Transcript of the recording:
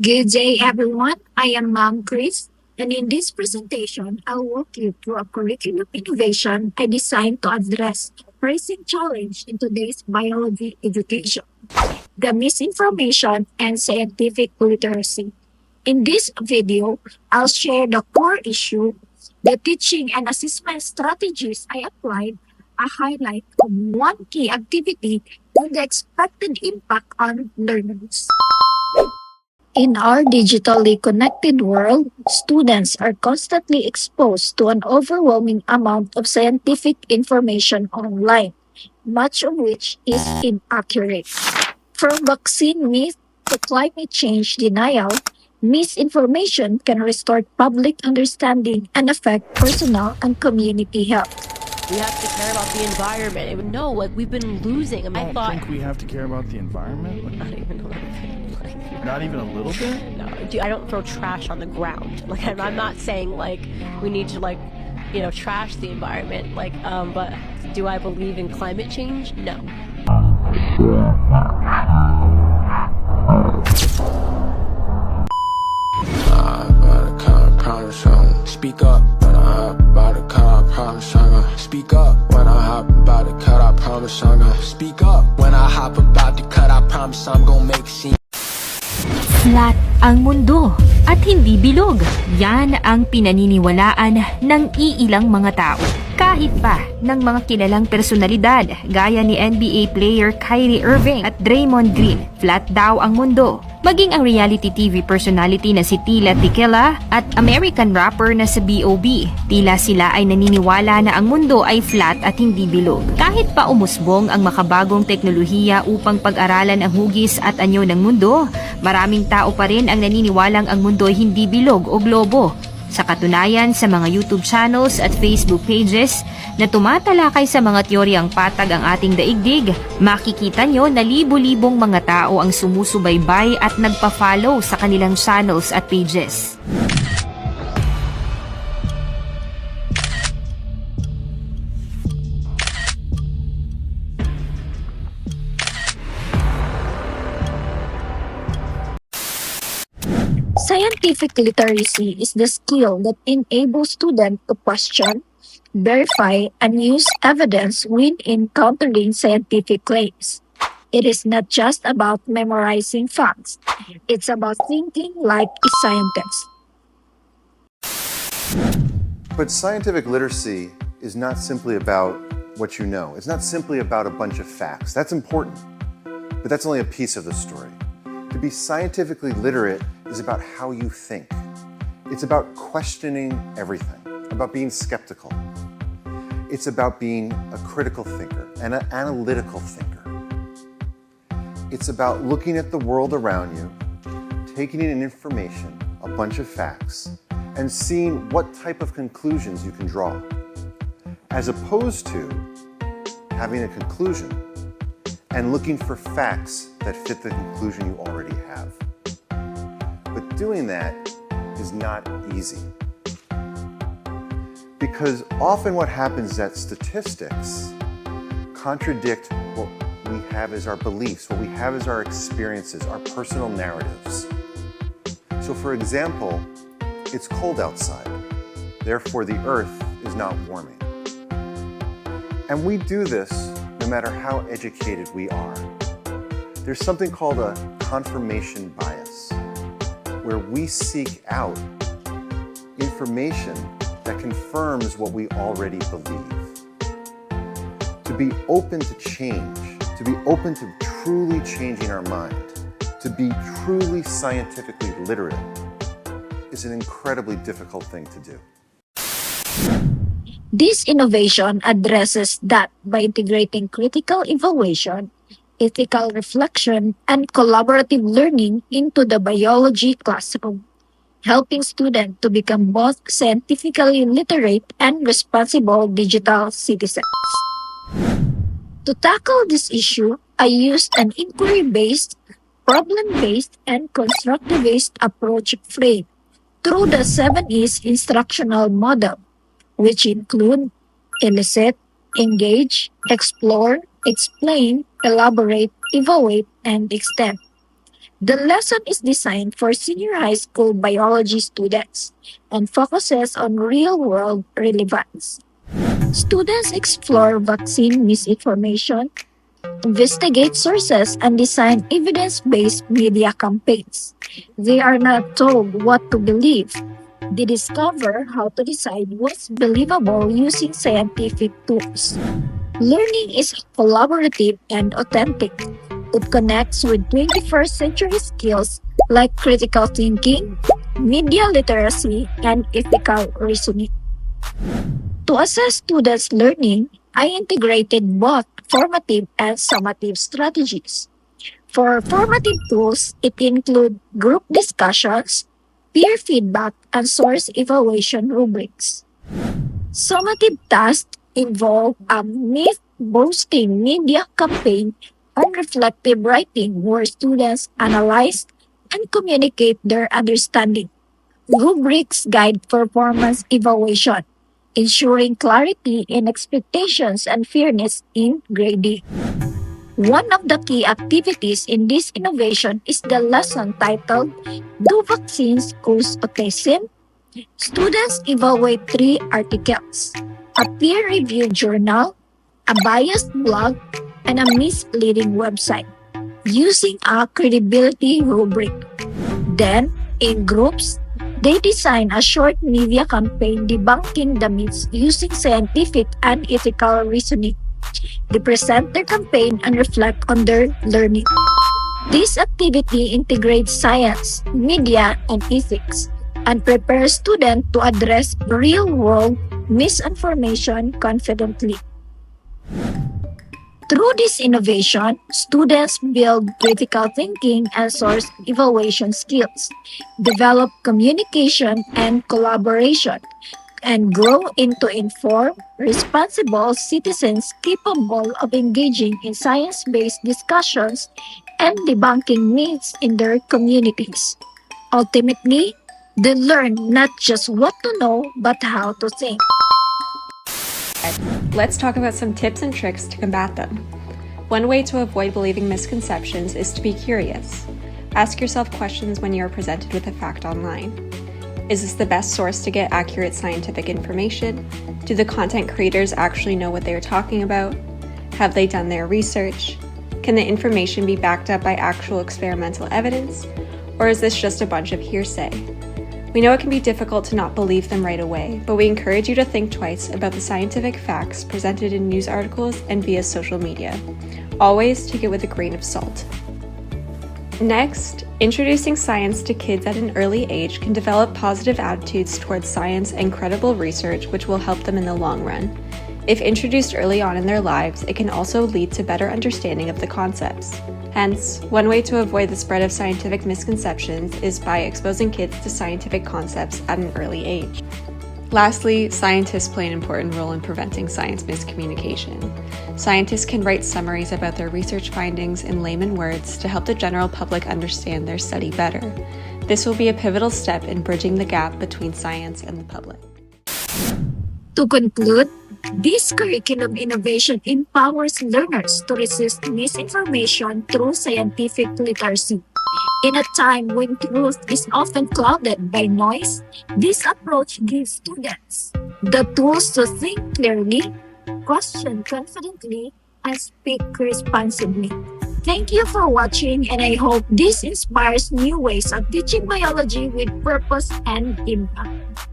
Good day, everyone. I am Ma'am Chris, and in this presentation, I'll walk you through a curriculum innovation I designed to address a pressing challenge in today's biology education, the misinformation and scientific literacy. In this video, I'll share the core issue, the teaching and assessment strategies I applied, a highlight of one key activity, and the expected impact on learners. In our digitally connected world, students are constantly exposed to an overwhelming amount of scientific information online, much of which is inaccurate. From vaccine myth to climate change denial, misinformation can distort public understanding and affect personal and community health. We have to care about the environment. No, like we've been losing. I don't think we have to care about the environment. Not even a little bit. Not even a little bit? No, I don't throw trash on the ground. Like I'm not saying like we need to trash the environment. But do I believe in climate change? No. Speak up when I hop by the car, I promise I'm gonna speak up when I hop by the cut, I promise I'm gonna speak up when I hop about the cut, I promise I'm gonna make scene. Flat ang mundo at hindi bilog. Yan ang pinaniniwalaan ng iilang mga tao. Kahit pa ng mga kilalang personalidad gaya ni NBA player Kyrie Irving at Draymond Green, flat daw ang mundo. Maging ang reality TV personality na si Tila Tequila at American rapper na sa B.O.B. Tila sila ay naniniwala na ang mundo ay flat at hindi bilog. Kahit pa umusbong ang makabagong teknolohiya upang pag-aralan ang hugis at anyo ng mundo, maraming tao pa rin ang naniniwalang ang mundo ay hindi bilog o globo. Sa katunayan, sa mga YouTube channels at Facebook pages na tumatalakay sa mga teoryang patag ang ating daigdig, makikita nyo na libo-libong mga tao ang sumusubaybay at nagpa-follow sa kanilang channels at pages. Scientific literacy is the skill that enables students to question, verify, and use evidence when encountering scientific claims. It is not just about memorizing facts, it's about thinking like a scientist. But scientific literacy is not simply about what you know. It's not simply about a bunch of facts. That's important, but that's only a piece of the story. To be scientifically literate is about how you think. It's about questioning everything, about being skeptical. It's about being a critical thinker and an analytical thinker. It's about looking at the world around you, taking in information, a bunch of facts, and seeing what type of conclusions you can draw, as opposed to having a conclusion and looking for facts that fit the conclusion you already have. But doing that is not easy. Because often what happens is that statistics contradict what we have as our beliefs, what we have as our experiences, our personal narratives. So for example, it's cold outside, therefore the earth is not warming. And we do this no matter how educated we are. There's something called a confirmation bias, where we seek out information that confirms what we already believe. To be open to change, to be open to truly changing our mind, to be truly scientifically literate is an incredibly difficult thing to do. This innovation addresses that by integrating critical evaluation, ethical reflection, and collaborative learning into the biology classroom, helping students to become both scientifically literate and responsible digital citizens. To tackle this issue, I used an inquiry-based, problem-based, and constructivist approach framed through the 7Es instructional model, which include elicit, engage, explore, explain, elaborate, evaluate, and extend. The lesson is designed for senior high school biology students and focuses on real world relevance. Students explore vaccine misinformation, investigate sources, and design evidence based media campaigns. They are not told what to believe. They discover how to decide what's believable using scientific tools. Learning is collaborative and authentic. It connects with 21st century skills like critical thinking, media literacy, and ethical reasoning. To assess students' learning, I integrated both formative and summative strategies. For formative tools, it includes group discussions, peer feedback, and source evaluation rubrics. Summative tasks involve a myth-boosting media campaign and reflective writing where students analyze and communicate their understanding. Rubrics guide performance evaluation, ensuring clarity in expectations and fairness in grading. One of the key activities in this innovation is the lesson titled Do Vaccines Cause Autism? Students evaluate three articles: a peer reviewed journal, a biased blog, and a misleading website using a credibility rubric. Then, in groups, they design a short media campaign debunking the myths using scientific and ethical reasoning. They present their campaign and reflect on their learning. This activity integrates science, media, and ethics and prepares students to address real-world misinformation confidently. Through this innovation, students build critical thinking and source evaluation skills, develop communication and collaboration, and grow into informed, responsible citizens capable of engaging in science-based discussions and debunking myths in their communities. Ultimately, they learn not just what to know, but how to think. Let's talk about some tips and tricks to combat them. One way to avoid believing misconceptions is to be curious. Ask yourself questions when you are presented with a fact online. Is this the best source to get accurate scientific information? Do the content creators actually know what they are talking about? Have they done their research? Can the information be backed up by actual experimental evidence? Or is this just a bunch of hearsay? We know it can be difficult to not believe them right away, but we encourage you to think twice about the scientific facts presented in news articles and via social media. Always take it with a grain of salt. Next, introducing science to kids at an early age can develop positive attitudes towards science and credible research, which will help them in the long run. If introduced early on in their lives, it can also lead to better understanding of the concepts. Hence, one way to avoid the spread of scientific misconceptions is by exposing kids to scientific concepts at an early age. Lastly, scientists play an important role in preventing science miscommunication. Scientists can write summaries about their research findings in layman words to help the general public understand their study better. This will be a pivotal step in bridging the gap between science and the public. To conclude, this curriculum innovation empowers learners to resist misinformation through scientific literacy. In a time when truth is often clouded by noise, this approach gives students the tools to think clearly, question confidently, and speak responsibly. Thank you for watching, and I hope this inspires new ways of teaching biology with purpose and impact.